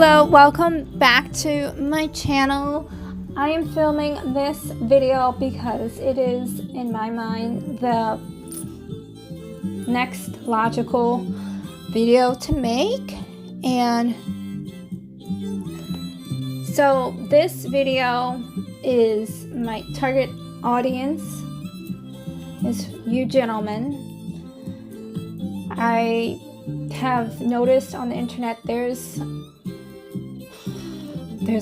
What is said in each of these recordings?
Hello, welcome back to my channel. I am filming this video because it is, in my mind, the next logical video to make. And so this video is my target audience is you gentlemen. I have noticed on the internet there's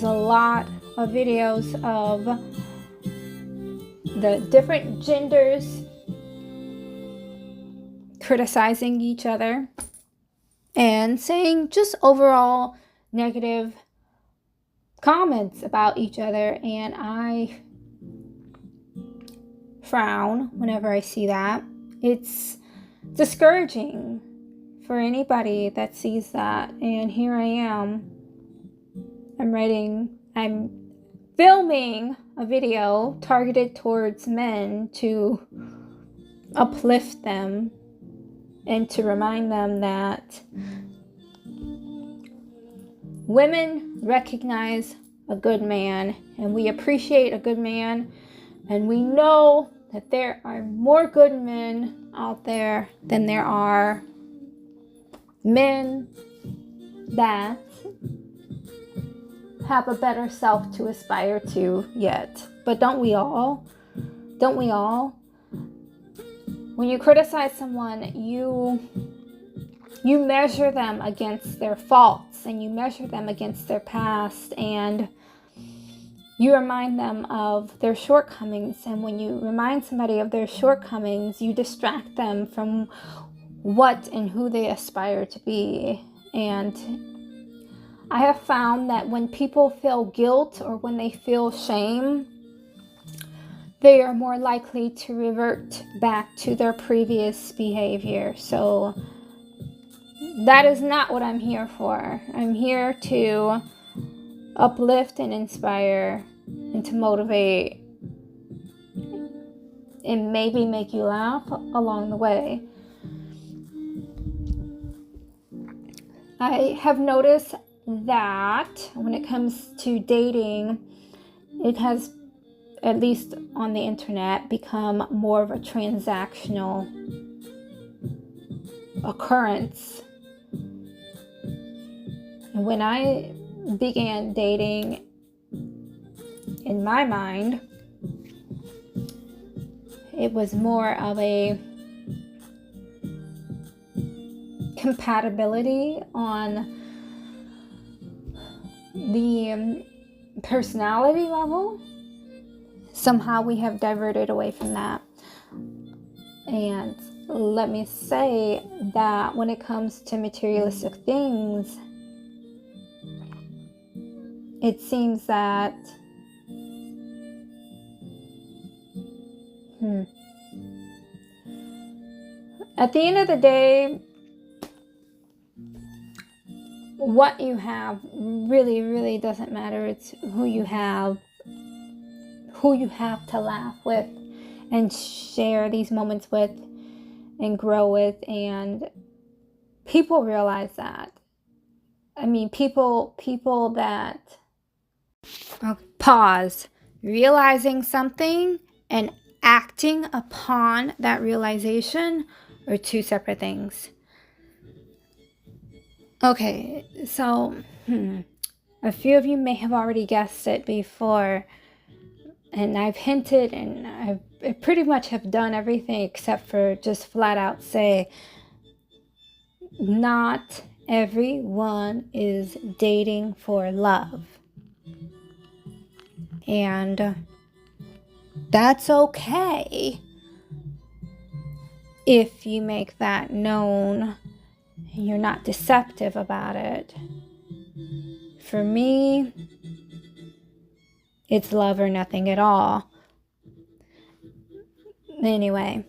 a lot of videos of the different genders criticizing each other and saying just overall negative comments about each other, and I frown whenever I see that. It's discouraging for anybody that sees that, and here I am. I'm filming a video targeted towards men to uplift them and to remind them that women recognize a good man and we appreciate a good man, and we know that there are more good men out there than there are men that have a better self to aspire to yet. But don't we all? Don't we all? When you criticize someone, you measure them against their faults, and you measure them against their past, and you remind them of their shortcomings. And when you remind somebody of their shortcomings, you distract them from what and who they aspire to be. And I have found that when people feel guilt or when they feel shame, they are more likely to revert back to their previous behavior. So that is not what I'm here for. I'm here to uplift and inspire and to motivate and maybe make you laugh along the way. I have noticed that when it comes to dating, it has, at least on the internet, become more of a transactional occurrence. And when I began dating, in my mind, it was more of a compatibility on the personality level. Somehow we have diverted away from that. And let me say that when it comes to materialistic things, it seems that at the end of the day, what you have really doesn't matter. It's who you have to laugh with and share these moments with and grow with. And people realize that. I mean, people that pause, realizing something and acting upon that realization are two separate things. Okay, so a few of you may have already guessed it before, and I've hinted, and I pretty much have done everything except for just flat out say, not everyone is dating for love. And that's okay if you make that known. You're not deceptive about it. For me, it's love or nothing at all. Anyway,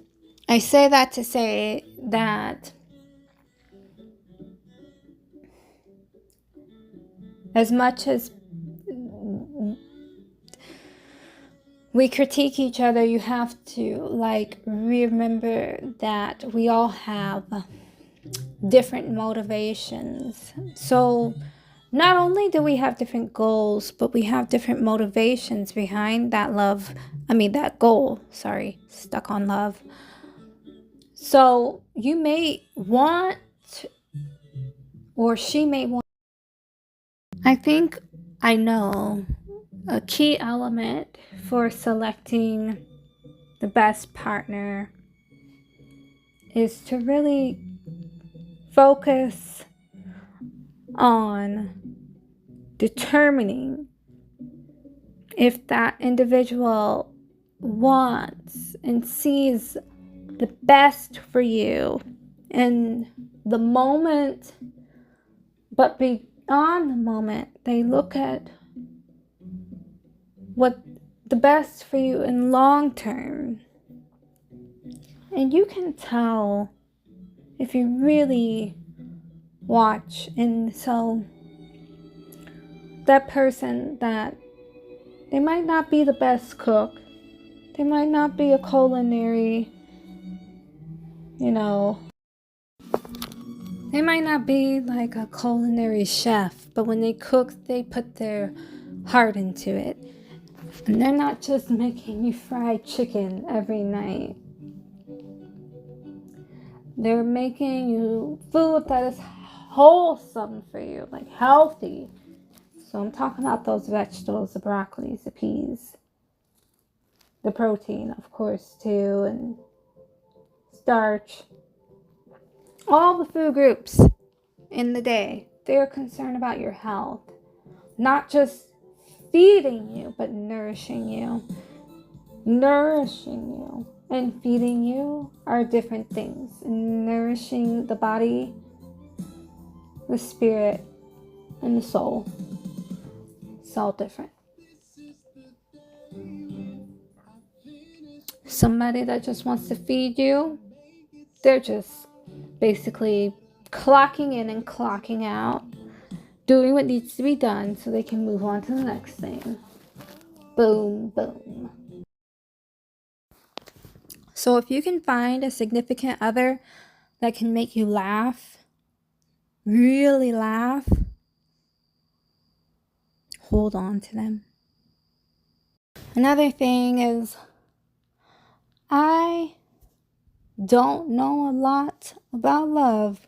I say that to say that as much as we critique each other, you have to remember that we all have different motivations. So not only do we have different goals, but we have different motivations behind that that goal. Sorry, stuck on love. So you may want, or she may want. I think I know a key element for selecting the best partner is to really focus on determining if that individual wants and sees the best for you in the moment, but beyond the moment, they look at what the best for you in long term. And you can tell if you really watch. And so that person, that they might not be the best cook, they might not be a culinary, they might not be like a culinary chef, but when they cook, they put their heart into it. And they're not just making you fried chicken every night. They're making you food that is wholesome for you, like healthy. So I'm talking about those vegetables, the broccolis, the peas, the protein, of course, too, and starch. All the food groups in the day, they're concerned about your health. Not just feeding you, but nourishing you. Nourishing you and feeding you are different things. Nourishing the body, the spirit, and the soul. It's all different. Somebody that just wants to feed you, they're just basically clocking in and clocking out, doing what needs to be done so they can move on to the next thing. Boom, boom. So if you can find a significant other that can make you laugh, really laugh, hold on to them. Another thing is, I don't know a lot about love,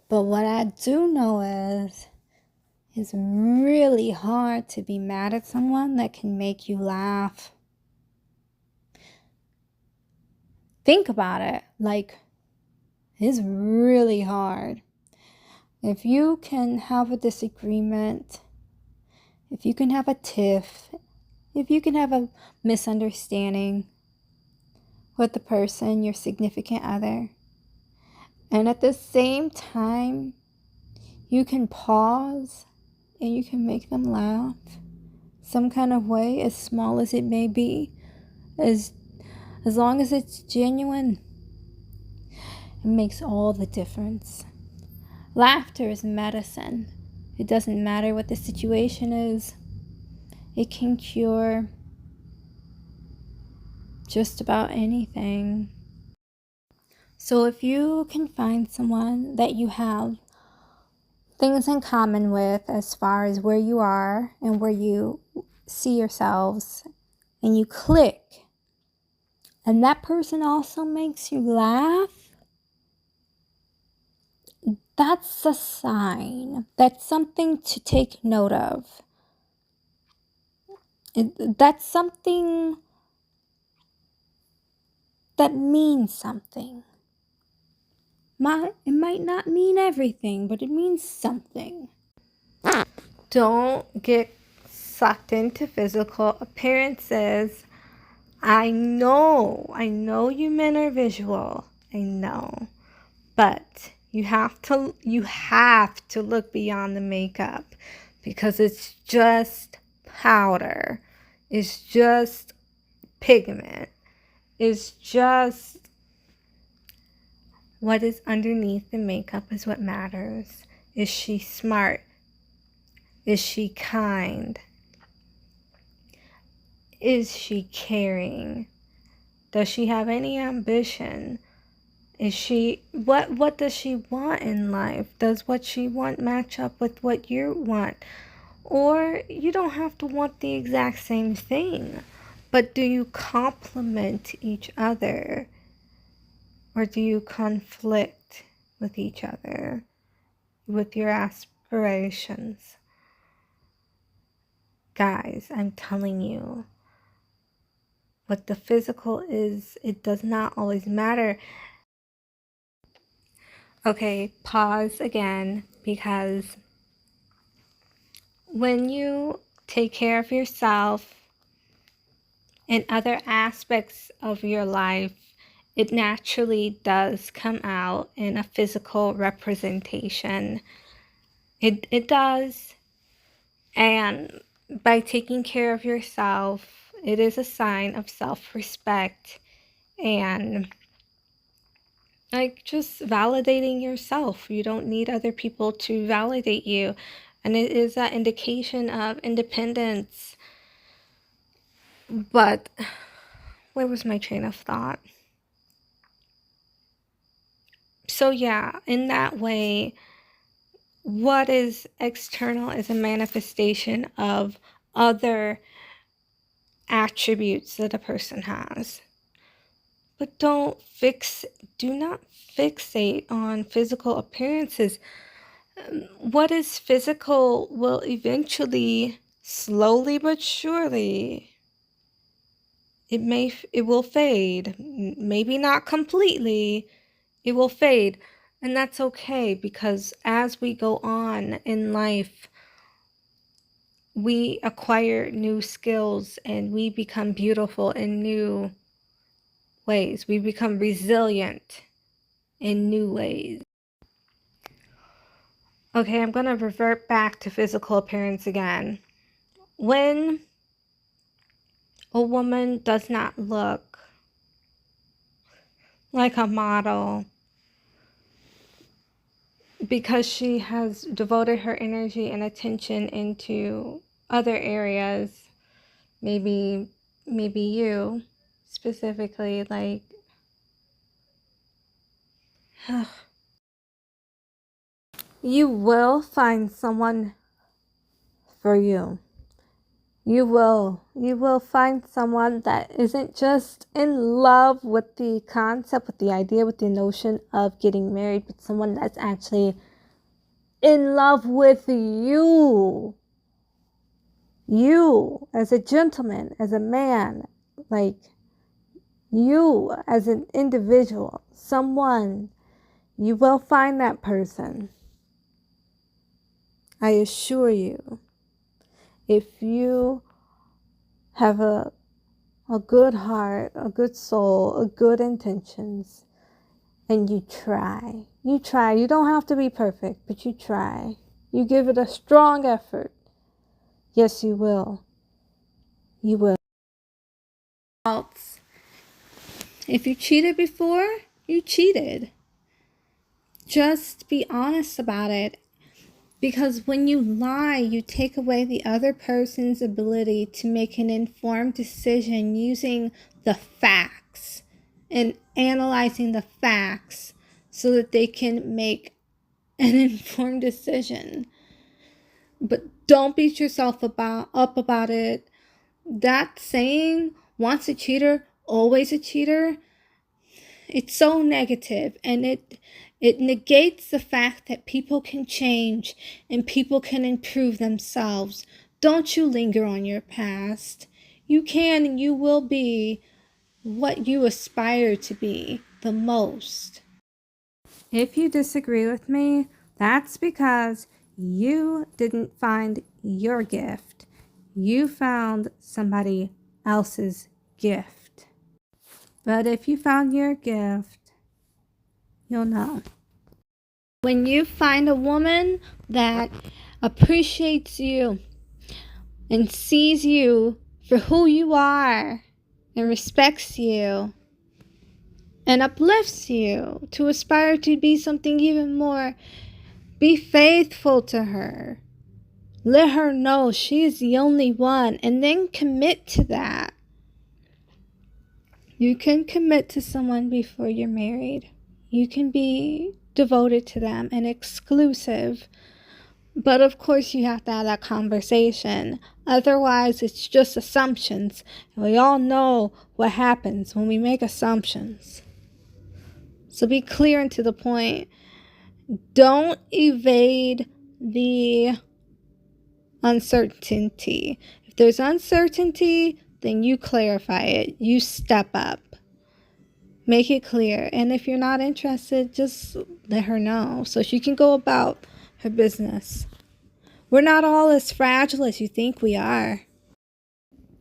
but what I do know is it's really hard to be mad at someone that can make you laugh. Think about it. Like, it's really hard. If you can have a disagreement, if you can have a tiff, if you can have a misunderstanding with the person, your significant other, and at the same time, you can pause and you can make them laugh some kind of way, as small as it may be, as long as it's genuine, it makes all the difference. Laughter is medicine. It doesn't matter what the situation is. It can cure just about anything. So if you can find someone that you have things in common with as far as where you are and where you see yourselves, and you click, and that person also makes you laugh, that's a sign. That's something to take note of. That's something that means something. It might not mean everything, but it means something. Don't get sucked into physical appearances. I know you men are visual. I know. But you have to look beyond the makeup, because it's just powder. It's just pigment. It's just what is underneath the makeup is what matters. Is she smart? Is she kind? Is she caring? Does she have any ambition? Is she, what does she want in life? Does what she want match up with what you want? Or you don't have to want the exact same thing, but do you complement each other? Or do you conflict with each other, with your aspirations? Guys, I'm telling you, what the physical is, it does not always matter. Okay, pause again, because when you take care of yourself and other aspects of your life, it naturally does come out in a physical representation. It does. And by taking care of yourself, it is a sign of self-respect and like just validating yourself. You don't need other people to validate you. And it is that indication of independence. But where was my train of thought? So yeah, in that way, what is external is a manifestation of other attributes that a person has. But do not fixate on physical appearances. What is physical will eventually, slowly but surely, it will fade. Maybe not completely, it will fade. And that's okay, because as we go on in life, we acquire new skills and we become beautiful in new ways. We become resilient in new ways. Okay, I'm going to revert back to physical appearance again. When a woman does not look like a model because she has devoted her energy and attention into other areas, maybe you specifically, like you will find someone for you. You will find someone that isn't just in love with the concept, with the idea, with the notion of getting married, but someone that's actually in love with you. You as a gentleman, as a man, like you as an individual, someone. You will find that person. I assure you. If you have a good heart, a good soul, a good intentions, and you try. You don't have to be perfect, but you try. You give it a strong effort. Yes, you will. You will. If you cheated before, you cheated. Just be honest about it. Because when you lie, you take away the other person's ability to make an informed decision using the facts and analyzing the facts so that they can make an informed decision. But don't beat yourself up about it. That saying, once a cheater, always a cheater, it's so negative, and it negates the fact that people can change and people can improve themselves. Don't you linger on your past. You can and you will be what you aspire to be the most. If you disagree with me, that's because you didn't find your gift. You found somebody else's gift. But if you found your gift, you'll know. When you find a woman that appreciates you and sees you for who you are and respects you and uplifts you to aspire to be something even more, be faithful to her. Let her know she is the only one, and then commit to that. You can commit to someone before you're married. You can be devoted to them and exclusive. But of course, you have to have that conversation. Otherwise, it's just assumptions. And we all know what happens when we make assumptions. So be clear and to the point. Don't evade the uncertainty. If there's uncertainty, then you clarify it. You step up. Make it clear. And if you're not interested, just let her know so she can go about her business. We're not all as fragile as you think we are.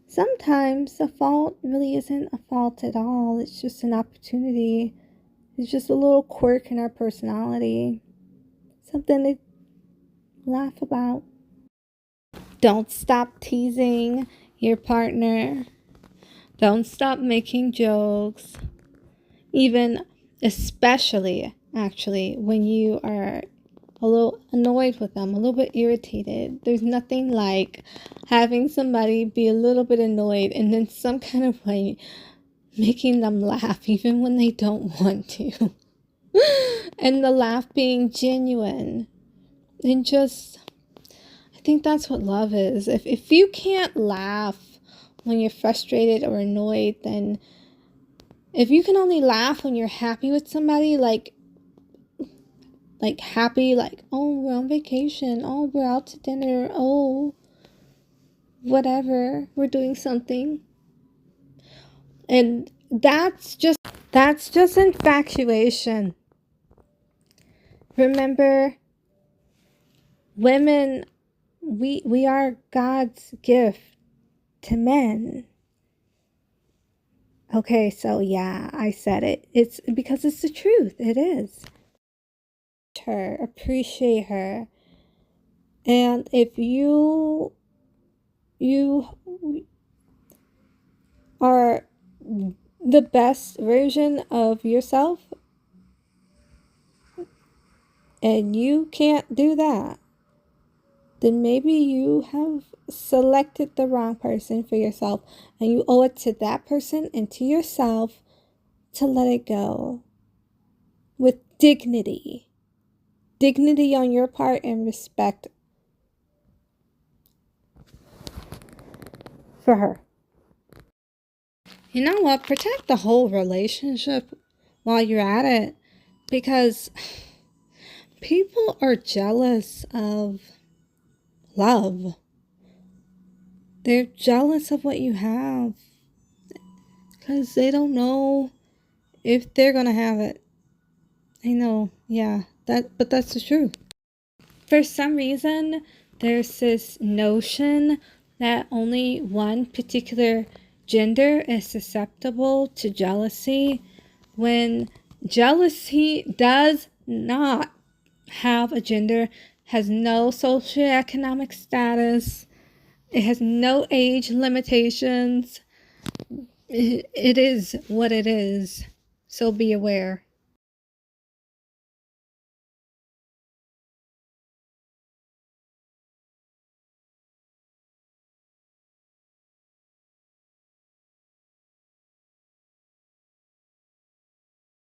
Sometimes the fault really isn't a fault at all. It's just an opportunity. It's just a little quirk in our personality. Something to laugh about. Don't stop teasing your partner. Don't stop making jokes. Even especially, actually, when you are a little annoyed with them, a little bit irritated. There's nothing like having somebody be a little bit annoyed and then some kind of way making them laugh even when they don't want to. And the laugh being genuine. And just, I think that's what love is. If you can't laugh when you're frustrated or annoyed, then if you can only laugh when you're happy with somebody, like happy, like, oh, we're on vacation, oh, we're out to dinner, oh, whatever, we're doing something. And that's just infatuation. Remember, women, we are God's gift to men. Okay, so yeah, I said it. It's because it's the truth. It is. Her, appreciate her. And if you are the best version of yourself and you can't do that, then maybe you have selected the wrong person for yourself, and you owe it to that person and to yourself to let it go with dignity. Dignity on your part and respect for her. You know what? Protect the whole relationship while you're at it, because people are jealous of love. They're jealous of what you have because they don't know if they're gonna have it. I know, yeah, but that's the truth. For some reason, there's this notion that only one particular gender is susceptible to jealousy, when jealousy does not have a gender, has no socioeconomic status, it has no age limitations. It is what it is. So be aware.